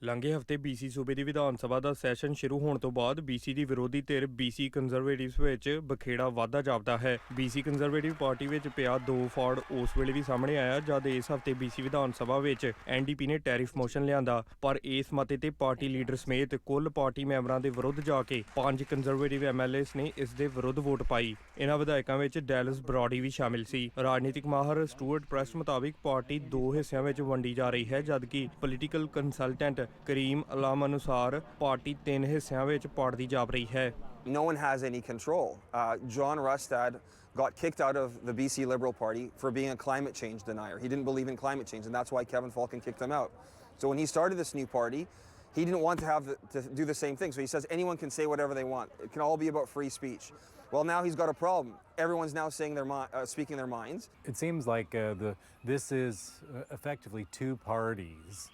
ਲੰਘੇ ਹਫ਼ਤੇ BC ਸੂਬੇ ਦੀ ਵਿਧਾਨ ਸਭਾ ਦਾ ਸੈਸ਼ਨ ਸ਼ੁਰੂ ਹੋਣ ਤੋਂ ਬਾਅਦ BC ਦੀ ਵਿਰੋਧੀ ਧਿਰ BC ਕੰਜ਼ਰਵੇਟਿਵਸ ਵਿੱਚ ਬਖੇੜਾ ਵਾਧਾ ਜਾਪਦਾ ਹੈ। BC ਕੰਜ਼ਰਵੇਟਿਵ ਪਾਰਟੀ ਵਿੱਚ ਪਿਆ ਦੋ ਫਾੜ ਉਸ ਵੇਲੇ ਵੀ ਸਾਹਮਣੇ ਆਇਆ ਜਦ ਇਸ ਹਫ਼ਤੇ BC ਵਿਧਾਨ ਸਭਾ ਵਿੱਚ NDP ਨੇ ਟੈਰਿਫ ਮੋਸ਼ਨ ਲਿਆਂਦਾ, ਪਰ ਇਸ ਮਤੇ ਤੇ ਪਾਰਟੀ ਲੀਡਰ ਸਮੇਤ ਕੁੱਲ ਪਾਰਟੀ ਮੈਂਬਰਾਂ ਦੇ ਵਿਰੁੱਧ ਜਾ ਕੇ 5 ਕੰਜ਼ਰਵੇਟਿਵ MLAs ਨੇ ਇਸ ਦੇ ਵਿਰੁੱਧ ਵੋਟ ਪਾਈ। ਇਹਨਾਂ ਵਿਧਾਇਕਾਂ ਵਿੱਚ ਡੈਲਸ ਬਰੌਡੀ ਵੀ ਸ਼ਾਮਿਲ ਸੀ। ਰਾਜਨੀਤਿਕ ਮਾਹਰ ਸਟੂਅਰਟ ਪ੍ਰੈਸ ਮੁਤਾਬਿਕ ਪਾਰਟੀ ਦੋ ਹਿੱਸਿਆਂ ਵਿੱਚ ਵੰਡੀ ਜਾ ਰਹੀ ਹੈ, ਜਦਕਿ ਪੋਲੀਟੀਕਲ ਕੰਸਲਟੈਂਟ ਕਰੀਮ ਅਲਾਮ ਅਨੁਸਾਰ ਪਾਰਟੀ 3 ਹਿੱਸਿਆਂ ਵਿੱਚ ਪਾੜਦੀ ਜਾਪ ਰਹੀ ਹੈ। No one has any control. John Rustad got kicked out of the BC Liberal Party for being a climate change denier. He didn't believe in climate change, and that's why Kevin Falcon kicked him out. So when he started this new party, he didn't want to do the same thing. So he says anyone can say whatever they want. It can all be about free speech. Well, now he's got a problem. Everyone's now saying speaking their minds. It seems like this is effectively two parties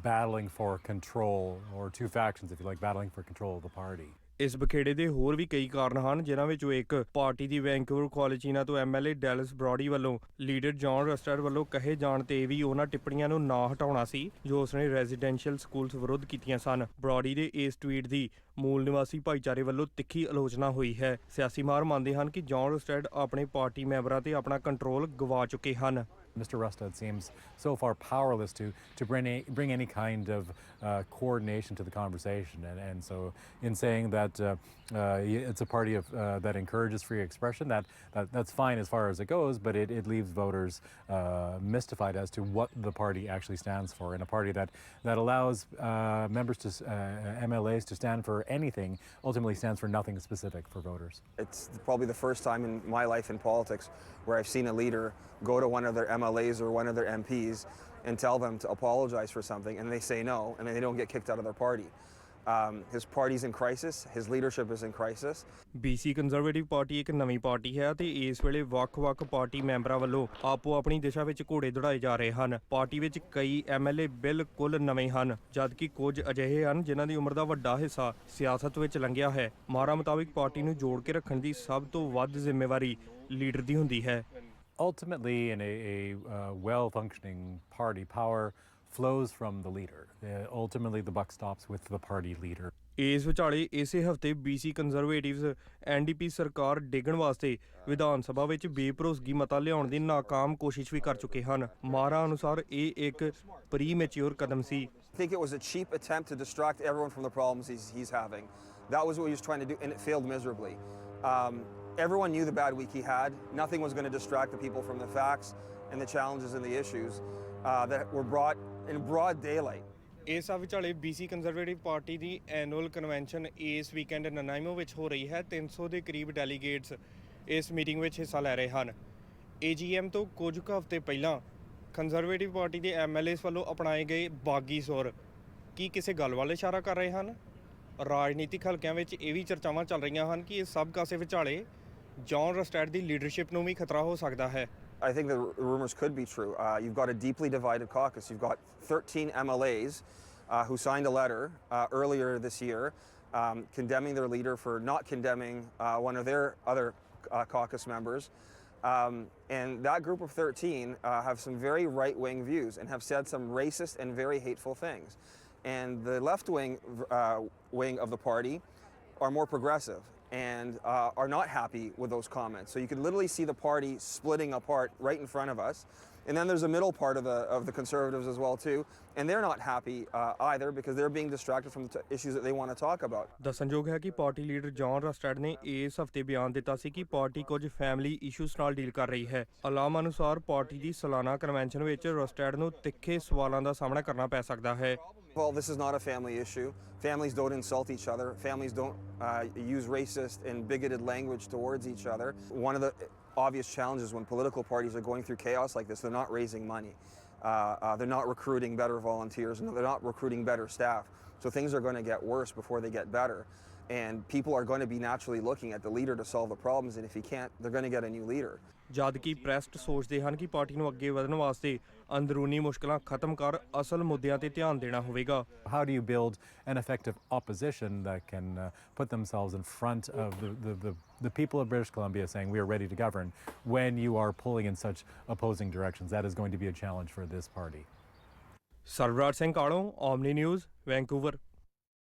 battling for control, or two factions, if you like, battling for control of the party. ਇਸ ਬਖੇੜੇ ਦੇ ਹੋਰ ਵੀ ਕਈ ਕਾਰਨ ਹਨ, ਜਿਨ੍ਹਾਂ ਵਿੱਚੋਂ ਇੱਕ party ਦੀ Vancouver ਕਾਲਜੀਨਾ ਤੋਂ MLA ਡੈਲਸ ਬਰੌਡੀ ਵੱਲੋਂ ਲੀਡਰ ਜੌਨ ਰਸਟਡ ਵੱਲੋਂ ਕਹੇ ਜਾਣ ਤੇ ਵੀ ਉਹਨਾਂ ਟਿੱਪਣੀਆਂ ਨੂੰ ਨਾ ਹਟਾਉਣਾ ਸੀ ਜੋ ਉਸਨੇ ਰੈਜ਼ੀਡੈਂਸ਼ੀਅਲ ਸਕੂਲਸ ਵਿਰੁੱਧ ਕੀਤੀਆਂ ਸਨ। ਬਰੌਡੀ ਦੇ ਇਸ ਟਵੀਟ ਦੀ ਮੂਲ ਨਿਵਾਸੀ ਭਾਈਚਾਰੇ ਵੱਲੋਂ ਤਿੱਖੀ ਆਲੋਚਨਾ ਹੋਈ ਹੈ। ਸਿਆਸੀ ਮਾਹਰ ਮੰਨਦੇ ਹਨ ਕਿ ਜੌਨ ਰਸਟਡ ਆਪਣੇ ਪਾਰਟੀ ਮੈਂਬਰਾਂ ਤੇ ਆਪਣਾ ਕੰਟਰੋਲ ਗਵਾ ਚੁੱਕੇ ਹਨ। Mr. Rustad seems so far powerless to bring any kind of coordination to the conversation, and so in saying that it's a party that encourages free expression, that's fine as far as it goes, but it leaves voters mystified as to what the party actually stands for. And a party that allows members to MLAs to stand for anything ultimately stands for nothing specific for voters. It's probably the first time in my life in politics where I've seen a leader go to one of their MLAs or one of their MPs and tell them to apologize for something, and they say no, and they don't get kicked out of their party. His party's in crisis, his leadership is in crisis. BC conservative party ਇੱਕ ਨਵੀਂ party ਹੈ ਤੇ ਇਸ ਵੇਲੇ ਵੱਖ-ਵੱਖ party ਮੈਂਬਰਾਂ ਵੱਲੋਂ ਆਪੋ ਆਪਣੀ ਦਿਸ਼ਾ ਵਿੱਚ ਘੋੜੇ ਦੌੜਾਏ ਜਾ ਰਹੇ ਹਨ। ਪਾਰਟੀ ਵਿੱਚ ਕਈ MLA ਬਿਲਕੁਲ ਨਵੇਂ ਹਨ, ਜਦਕਿ ਕੁਝ ਅਜਿਹੇ ਹਨ ਜਿਨ੍ਹਾਂ ਦੀ ਉਮਰ ਦਾ ਵੱਡਾ ਹਿੱਸਾ ਸਿਆਸਤ ਵਿੱਚ ਲੰਘਿਆ ਹੈ। ਮਾਹਰਾਂ ਮੁਤਾਬਿਕ ਪਾਰਟੀ ਨੂੰ ਜੋੜ ਕੇ ਰੱਖਣ ਦੀ ਸਭ ਤੋਂ ਵੱਧ ਜ਼ਿੰਮੇਵਾਰੀ ਲੀਡਰ ਦੀ ਹੁੰਦੀ ਹੈ। Ultimately, in a well-functioning party, power flows from the leader. Ultimately, the buck stops with the party leader. ਇਸ ਵਿਚਾਲੇ ਇਸੇ ਹਫ਼ਤੇ BC ਕੰਜ਼ਰਵੇਟਿਵਸ NDP ਸਰਕਾਰ ਡਿੱਗਣ ਵਾਸਤੇ ਵਿਧਾਨ ਸਭਾ ਵਿੱਚ ਬੇਭਰੋਸਗੀ ਮਤਾ ਲਿਆਉਣ ਦੀ ਨਾਕਾਮ ਕੋਸ਼ਿਸ਼ ਵੀ ਕਰ ਚੁੱਕੇ ਹਨ। ਮਾਹਰਾਂ ਅਨੁਸਾਰ ਇਹ ਇੱਕ ਪ੍ਰੀਮੈਚੁਰ ਕਦਮ ਸੀ। I think it was a cheap attempt to distract everyone from the problems he's having. That was what he was trying to do, and it failed miserably. Everyone knew the bad week he had. Nothing was going to distract the people from the facts and the challenges and the issues that were brought in broad daylight. ਇਸ ਵਿਚਾਲੇ BC conservative party ਦੀ annual convention ਇਸ weekend ਨਨਾਈਮੋ ਵਿੱਚ ਹੋ ਰਹੀ ਹੈ। 300 ਦੇ ਕਰੀਬ delegates ਇਸ ਮੀਟਿੰਗ ਵਿੱਚ ਹਿੱਸਾ ਲੈ ਰਹੇ ਹਨ। AGM ਤੋਂ ਕੁਝ ਕੁ ਹਫ਼ਤੇ ਪਹਿਲਾਂ ਕੰਜ਼ਰਵੇਟਿਵ ਪਾਰਟੀ ਦੇ MLAs ਵੱਲੋਂ ਅਪਣਾਏ ਗਏ ਬਾਗੀ ਸੁਰ ਕੀ ਕਿਸੇ ਗੱਲ ਵੱਲ ਇਸ਼ਾਰਾ ਕਰ ਰਹੇ ਹਨ? ਰਾਜਨੀਤਿਕ ਹਲਕਿਆਂ ਵਿੱਚ ਇਹ ਵੀ ਚਰਚਾਵਾਂ ਚੱਲ ਰਹੀਆਂ ਹਨ ਕਿ ਇਸ ਸਭ ਕਾਸੇ ਵਿਚਾਲੇ ਜੌਨ ਰਸਟੈਡ ਦੀ ਲੀਡਰਸ਼ਿਪ ਨੂੰ ਵੀ ਖਤਰਾ ਹੋ ਸਕਦਾ ਹੈ। I think the rumors could be true. You've got a deeply divided caucus. You've got 13 MLAs who signed a letter earlier this year condemning their leader for not condemning one of their other caucus members. And that group of 13 have some very right-wing views and have said some racist and very hateful things. And the left-wing wing of the party are more progressive and are not happy with those comments. So you can literally see the party splitting apart right in front of us. And then there's a middle part of the Conservatives as well too, and they're not happy either because they're being distracted from the issues that they want to talk about. ਦੱਸਣਯੋਗ ਹੈ ਕਿ party leader John ਰਸਟੈਡ ਨੇ ਇਸ ਹਫ਼ਤੇ ਬਿਆਨ ਦਿੱਤਾ ਸੀ ਕਿ party ਕੁਝ ਫੈਮਿਲੀ ਇਸ਼ੂਜ਼ ਨਾਲ ਡੀਲ ਕਰ ਰਹੀ ਹੈ। ਅਲਾਮ ਅਨੁਸਾਰ ਪਾਰਟੀ ਦੀ ਸਾਲਾਨਾ ਕਨਵੈਨਸ਼ਨ ਵਿੱਚ ਰਸਟੈਡ ਨੂੰ ਤਿੱਖੇ ਸਵਾਲਾਂ ਦਾ ਸਾਹਮਣਾ ਕਰਨਾ ਪੈ ਸਕਦਾ ਹੈ। Well, this is not a family issue. Families don't insult each other. Families don't use racist and bigoted language towards each other. One of the obvious challenges when political parties are going through chaos like this, they're not raising money. They're not recruiting better volunteers, and they're not recruiting better staff. So things are going to get worse before they get better. And people are going to be naturally looking at the leader to solve the problems, and if he can't, they're going to get a new leader. ਜਦਕਿ ਪ੍ਰੈਸਟ ਸੋਚਦੇ ਹਨ ਕਿ party ਨੂੰ ਅੱਗੇ ਵਧਣ ਵਾਸਤੇ ਅੰਦਰੂਨੀ ਮੁਸ਼ਕਲਾਂ ਖਤਮ ਕਰ ਅਸਲ ਮੁੱਦਿਆਂ ਤੇ ਧਿਆਨ ਦੇਣਾ ਹੋਵੇਗਾ। How do you build an effective opposition that can put themselves in front of the people of British Columbia saying we are ready to govern when you are pulling in such opposing directions? That is going to be a challenge for this party. Sarvraj Singh Kahlon, OMNI news, Vancouver.